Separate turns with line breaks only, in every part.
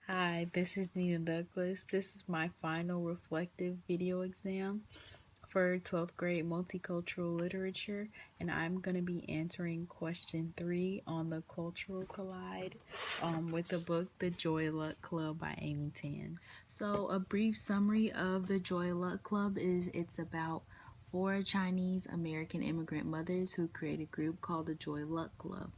Hi, this is Nina Douglas. This is my final reflective video exam for 12th grade multicultural literature, and I'm going to be answering question 3 on the Cultural Collide with the book The Joy Luck Club by Amy Tan. So, a brief summary of the Joy Luck Club is it's about four Chinese American immigrant mothers who create a group called the Joy Luck Club,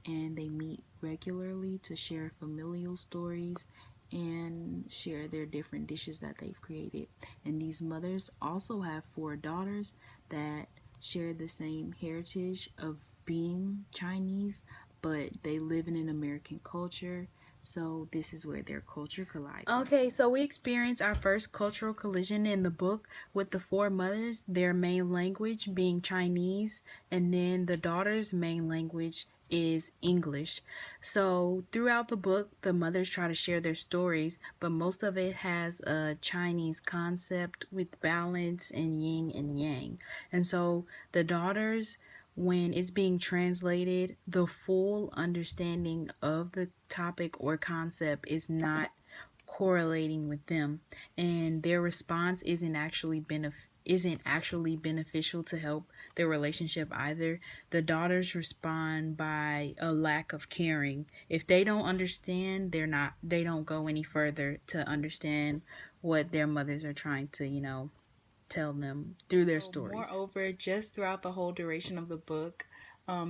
and they meet regularly to share familial stories and share their different dishes that they've created. And these mothers also have four daughters that share the same heritage of being Chinese, but they live in an American culture. So this is where their culture collide. Okay, so we experience our first cultural collision in the book with the four mothers, their main language being Chinese, and then the daughters' main language is English. So throughout the book, the mothers try to share their stories, but most of it has a Chinese concept with balance and yin and yang. And so the daughters, when it's being translated, the full understanding of the topic or concept is not correlating with them, and their response isn't actually beneficial to help their relationship either. The daughters respond by a lack of caring. If they don't understand, they don't go any further to understand what their mothers are trying to, tell them through their stories. Moreover, just throughout the whole duration of the book,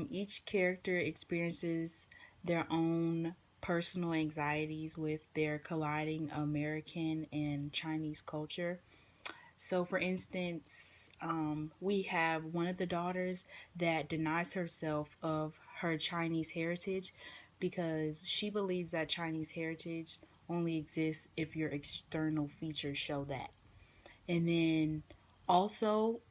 each character experiences their own personal anxieties with their colliding American and Chinese culture. So, for instance, we have one of the daughters that denies herself of her Chinese heritage because she believes that Chinese heritage only exists if your external features show that. And then also,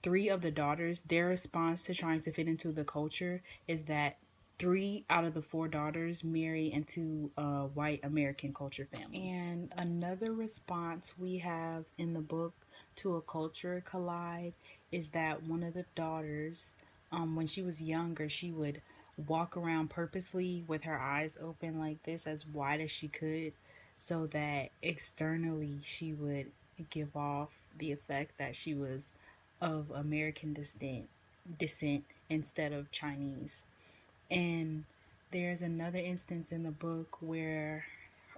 three of the daughters, their response to trying to fit into the culture is that three out of the four daughters marry into a white American culture family. And another response we have in the book to a culture collide is that one of the daughters, when she was younger, she would walk around purposely with her eyes open like this, as wide as she could, so that externally she would give off the effect that she was of American descent instead of Chinese. And there's another instance in the book where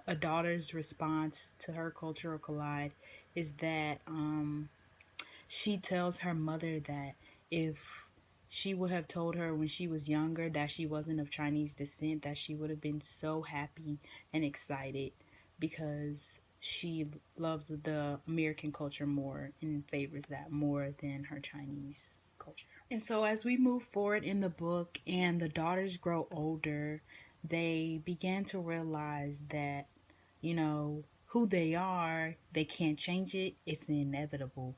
a daughter's response to her cultural collide is that she tells her mother that if she would have told her when she was younger that she wasn't of Chinese descent, that she would have been so happy and excited because she loves the American culture more and favors that more than her Chinese culture. And so, as we move forward in the book and the daughters grow older, they began to realize that, who they are, they can't change it, it's inevitable.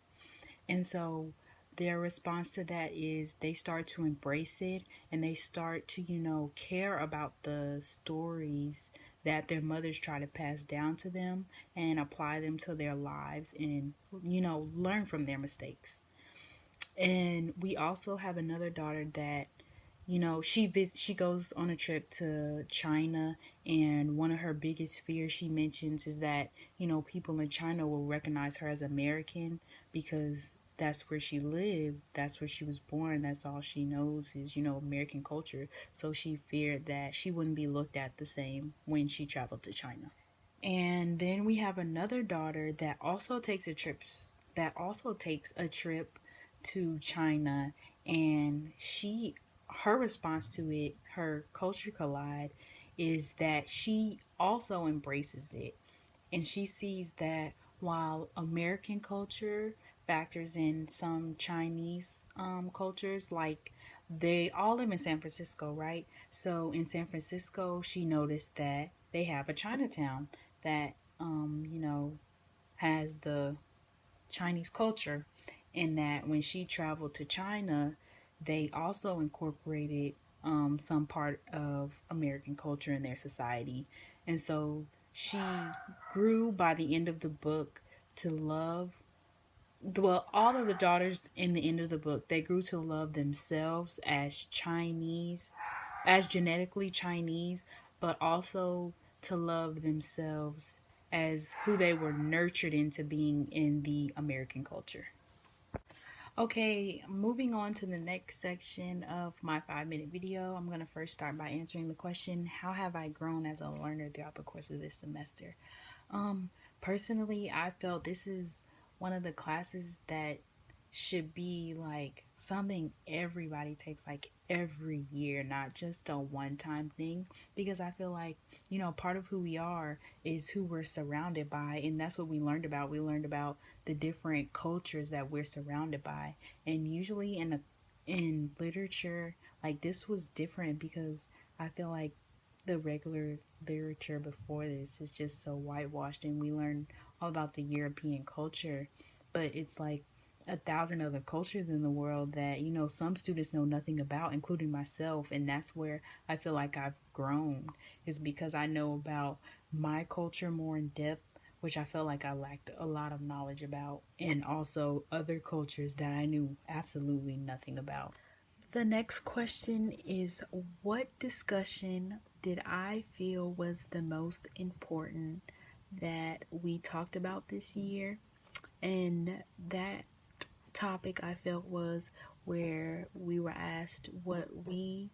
And so their response to that is they start to embrace it, and they start to, care about the stories that their mothers try to pass down to them and apply them to their lives and, learn from their mistakes. And we also have another daughter that, she goes on a trip to China, and one of her biggest fears she mentions is that, people in China will recognize her as American because that's where she lived, that's where she was born, that's all she knows is, American culture. So she feared that she wouldn't be looked at the same when she traveled to China. And then we have another daughter that also takes a trip to China, and her response to it, her culture collide, is that she also embraces it, and she sees that while American culture factors in some Chinese cultures, like they all live in San Francisco, right? So in San Francisco, she noticed that they have a Chinatown that has the Chinese culture, and that when she traveled to China, they also incorporated some part of American culture in their society. And so she grew by the end of the book to love, well, all of the daughters in the end of the book, they grew to love themselves as Chinese, as genetically Chinese, but also to love themselves as who they were nurtured into being in the American culture. Okay, moving on to the next section of my 5-minute video, I'm going to first start by answering the question, how have I grown as a learner throughout the course of this semester? Personally, I felt this is one of the classes that should be like something everybody takes like every year, not just a one-time thing, because I feel like, part of who we are is who we're surrounded by, and that's what we learned about. We learned about the different cultures that we're surrounded by, and usually in literature, like this was different because I feel like the regular literature before this is just so whitewashed, and we learn all about the European culture, but it's like a thousand other cultures in the world that some students know nothing about, including myself. And that's where I feel like I've grown, is because I know about my culture more in depth, which I felt like I lacked a lot of knowledge about, and also other cultures that I knew absolutely nothing about. The next question is, what discussion did I feel was the most important that we talked about this year? And that topic I felt was where we were asked what we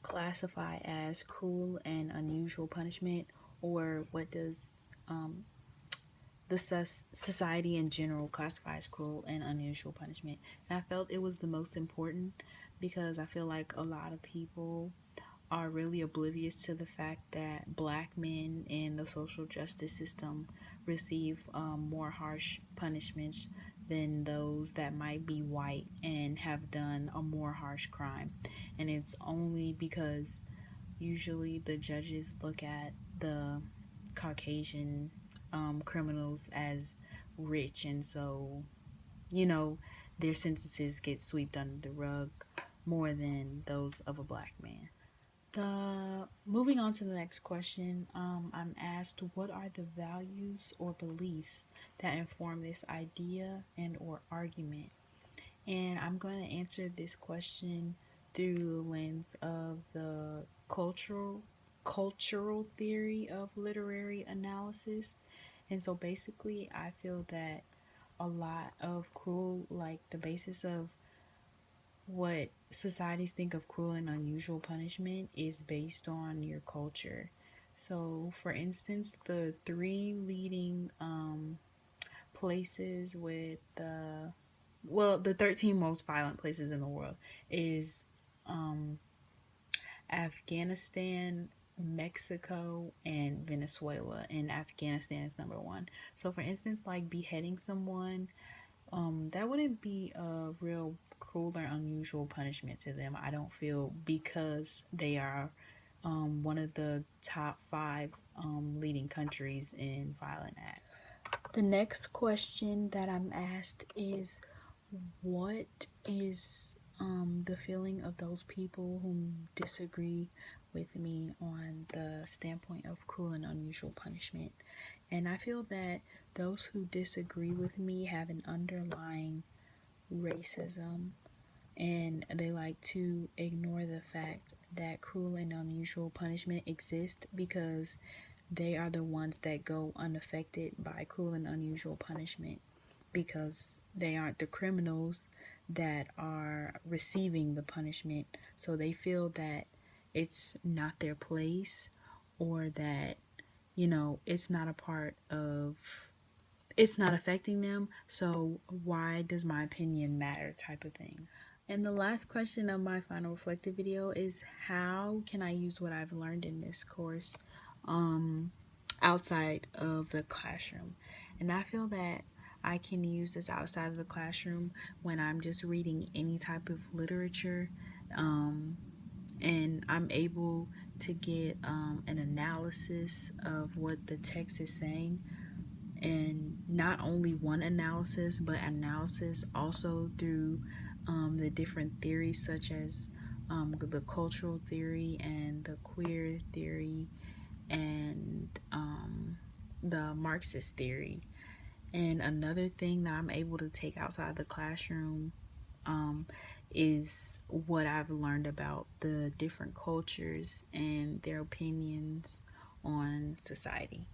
classify as cruel and unusual punishment, or what does the society in general classifies cruel and unusual punishment. And I felt it was the most important because I feel like a lot of people are really oblivious to the fact that black men in the social justice system receive more harsh punishments than those that might be white and have done a more harsh crime. And it's only because usually the judges look at the Caucasian criminals as rich, and so their sentences get swept under the rug more than those of a black man. Moving on to the next question, I'm asked, what are the values or beliefs that inform this idea and or argument? And I'm going to answer this question through the lens of the cultural theory of literary analysis. And so basically, I feel that a lot of cruel, like the basis of what societies think of cruel and unusual punishment, is based on your culture. So, for instance, the three leading places with the 13 most violent places in the world is Afghanistan, Mexico, and Venezuela. And Afghanistan is number one. So, for instance, like beheading someone, that wouldn't be a real cruel or unusual punishment to them, I don't feel, because they are one of the top 5 leading countries in violent acts. The next question that I'm asked is, what is the feeling of those people who disagree with me on the standpoint of cruel and unusual punishment? And I feel that those who disagree with me have an underlying racism, and they like to ignore the fact that cruel and unusual punishment exists because they are the ones that go unaffected by cruel and unusual punishment, because they aren't the criminals that are receiving the punishment. So they feel that it's not their place, or that it's not a part of, it's not affecting them, so why does my opinion matter, type of thing. And the last question of my final reflective video is, how can I use what I've learned in this course outside of the classroom? And I feel that I can use this outside of the classroom when I'm just reading any type of literature, and I'm able to get an analysis of what the text is saying, and not only one analysis, but analysis also through the different theories, such as the cultural theory and the queer theory and the Marxist theory. And another thing that I'm able to take outside the classroom is what I've learned about the different cultures and their opinions on society.